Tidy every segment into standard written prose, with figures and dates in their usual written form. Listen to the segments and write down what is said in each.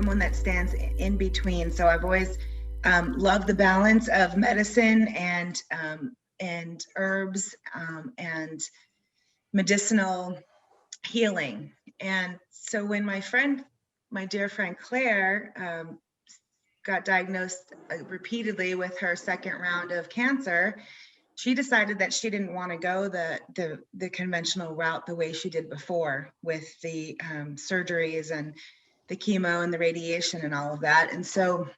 someone that stands in between. So I've always loved the balance of medicine and herbs and medicinal healing. And so when my dear friend Claire, got diagnosed repeatedly with her second round of cancer, she decided that she didn't want to go the conventional route the way she did before, with the surgeries and the chemo and the radiation and all of that. And so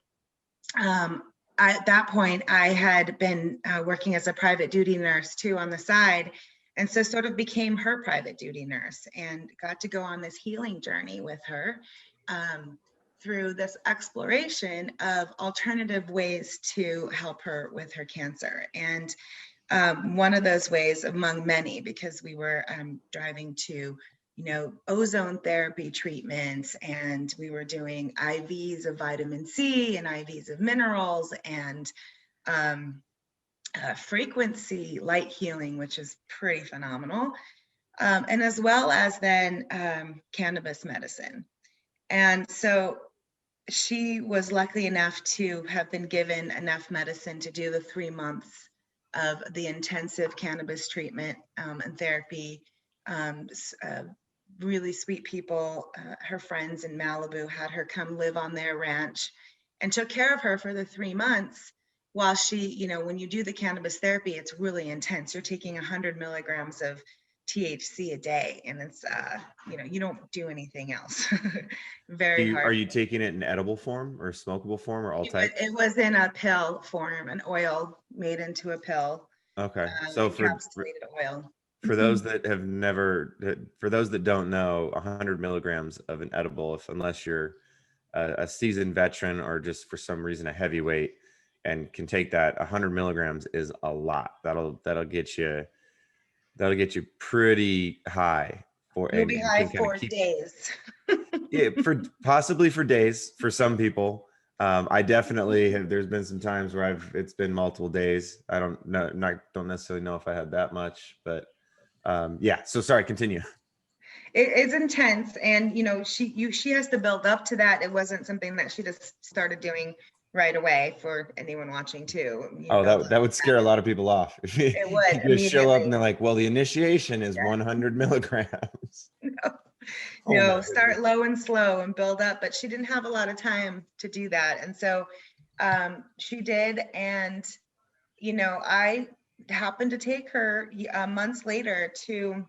at that point, I had been working as a private duty nurse too on the side. And so sort of became her private duty nurse and got to go on this healing journey with her through this exploration of alternative ways to help her with her cancer. And one of those ways among many, because we were driving to, ozone therapy treatments, and we were doing IVs of vitamin C and IVs of minerals, and frequency light healing, which is pretty phenomenal. And as well as then cannabis medicine. And so she was lucky enough to have been given enough medicine to do the 3 months of the intensive cannabis treatment and therapy. Really sweet people, her friends in Malibu, had her come live on their ranch and took care of her for the 3 months while she, when you do the cannabis therapy, it's really intense. You're taking 100 milligrams of THC a day, and it's, you don't do anything else. Very hard. Are you taking it in edible form or smokable form or all types? It was in a pill form, an oil made into a pill. Okay. So encapsulated oil. For those that have for those that don't know, 100 milligrams of an edible, unless you're a seasoned veteran or just for some reason a heavyweight and can take that, 100 milligrams is a lot. That'll get you pretty high. You'll be high for days. Yeah, possibly for days for some people. I definitely have. There's been some times where it's been multiple days. I don't necessarily know if I had that much, but yeah. So sorry, continue. It's intense, and she has to build up to that. It wasn't something that she just started doing right away. For anyone watching too. That would scare a lot of people off. It would you just show up and they're like, "Well, the initiation is 100 milligrams." No, start low and slow and build up. But she didn't have a lot of time to do that, and so she did. And I happened to take her months later to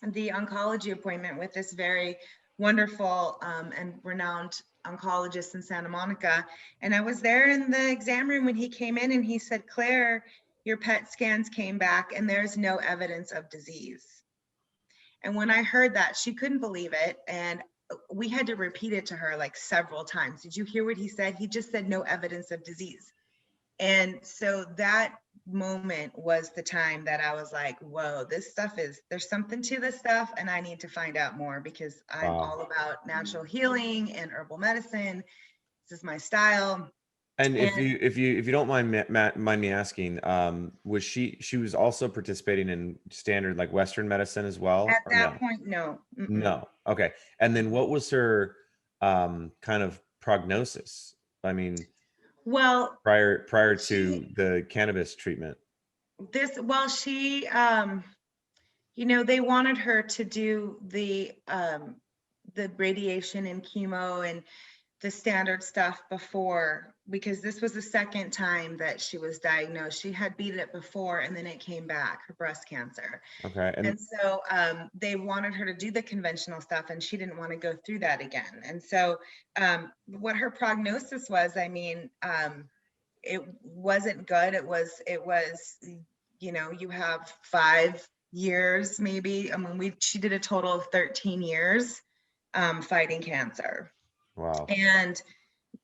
the oncology appointment with this very wonderful and renowned oncologist in Santa Monica. And I was there in the exam room when he came in, and he said, "Claire, your PET scans came back and there's no evidence of disease." And when I heard that, she couldn't believe it. And we had to repeat it to her like several times. "Did you hear what he said? He just said no evidence of disease." And so that moment was the time that I was like, whoa, there's something to this stuff, and I need to find out more, because I'm all about natural healing and herbal medicine. This is my style. And if you don't mind me asking, was she was also participating in standard like Western medicine as well? At that point, no. No. Okay. And then what was her kind of prognosis? I mean, well, prior to the cannabis treatment. She they wanted her to do the radiation and chemo and the standard stuff before, because this was the second time that she was diagnosed. She had beat it before, and then it came back, her breast cancer. Okay. And so they wanted her to do the conventional stuff, and she didn't want to go through that again. And so what her prognosis was, it wasn't good. It was, you have 5 years, maybe. She did a total of 13 years fighting cancer. Wow. And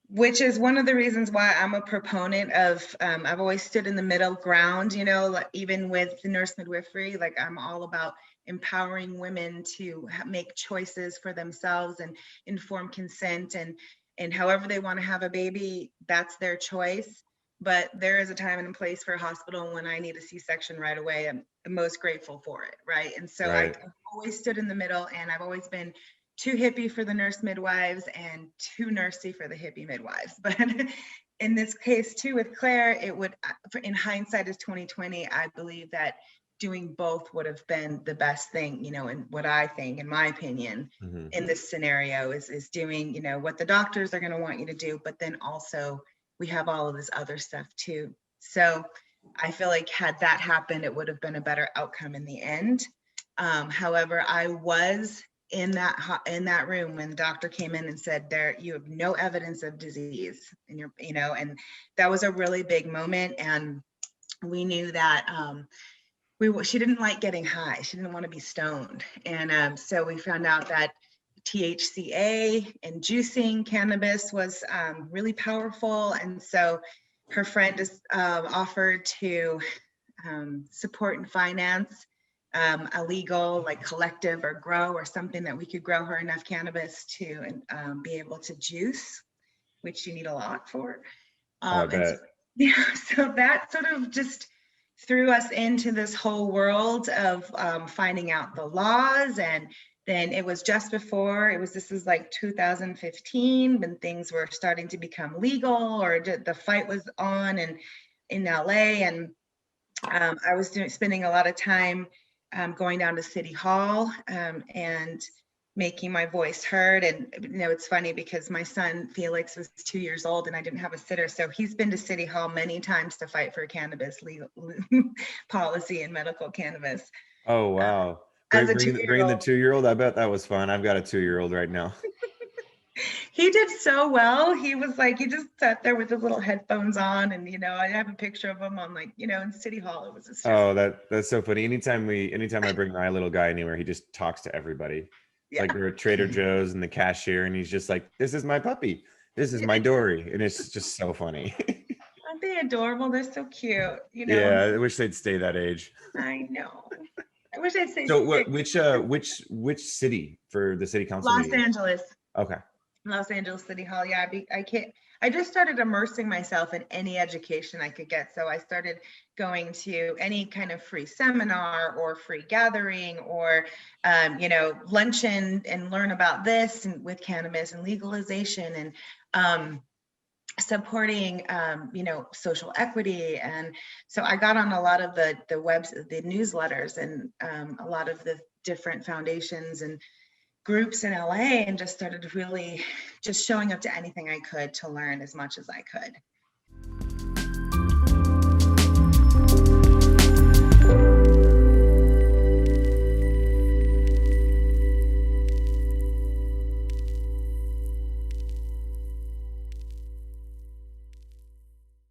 which is one of the reasons why I'm a proponent of, I've always stood in the middle ground, like even with the nurse midwifery, like I'm all about empowering women to make choices for themselves and informed consent, and however they want to have a baby, that's their choice. But there is a time and a place for a hospital. When I need a C-section right away, I'm most grateful for it, right? And so I've always stood in the middle, and I've always been too hippie for the nurse midwives and too nursey for the hippie midwives. But in this case too with Claire, it would, in hindsight is 2020, I believe that doing both would have been the best thing, you know, and what I think, in my opinion, in this scenario is doing, you know, what the doctors are going to want you to do, but then also we have all of this other stuff too. So I feel like had that happened, it would have been a better outcome in the end. However, I was in that room when the doctor came in and said, there, you have no evidence of disease, and you're, you know, and that was a really big moment. And we knew that she didn't like getting high. She didn't want to be stoned. And so we found out that THCA and juicing cannabis was really powerful. And so her friend just offered to support and finance a legal like collective or grow or something that we could grow her enough cannabis to be able to juice, which you need a lot for. I bet. So, yeah, so that sort of just threw us into this whole world of finding out the laws. And then it was just before, this was like 2015 when things were starting to become legal, or the fight was on and in LA. And I was spending a lot of time going down to City Hall and making my voice heard. And you know, it's funny because my son Felix was 2 years old and I didn't have a sitter, so he's been to City Hall many times to fight for cannabis legal policy and medical cannabis. Oh wow! As a Bring the 2-year-old. I bet that was fun. I've got a 2-year-old right now. He did so well. He was like, he just sat there with his little headphones on, and you know, I have a picture of him on, like, you know, in City Hall. It was just that's so funny. Anytime I bring my little guy anywhere, he just talks to everybody. It's like we're at Trader Joe's and the cashier, and he's just like, "This is my puppy. This is my Dory," and it's just so funny. Aren't they adorable? They're so cute. You know. Yeah, I wish they'd stay that age. I know. I wish I'd say. So, which city for the city council? Los Angeles. Okay. Los Angeles City Hall. Yeah, I just started immersing myself in any education I could get. So I started going to any kind of free seminar or free gathering or, you know, luncheon and learn about this and with cannabis and legalization and supporting, you know, social equity. And so I got on a lot of the newsletters and a lot of the different foundations and groups in LA, and just started really just showing up to anything I could to learn as much as I could.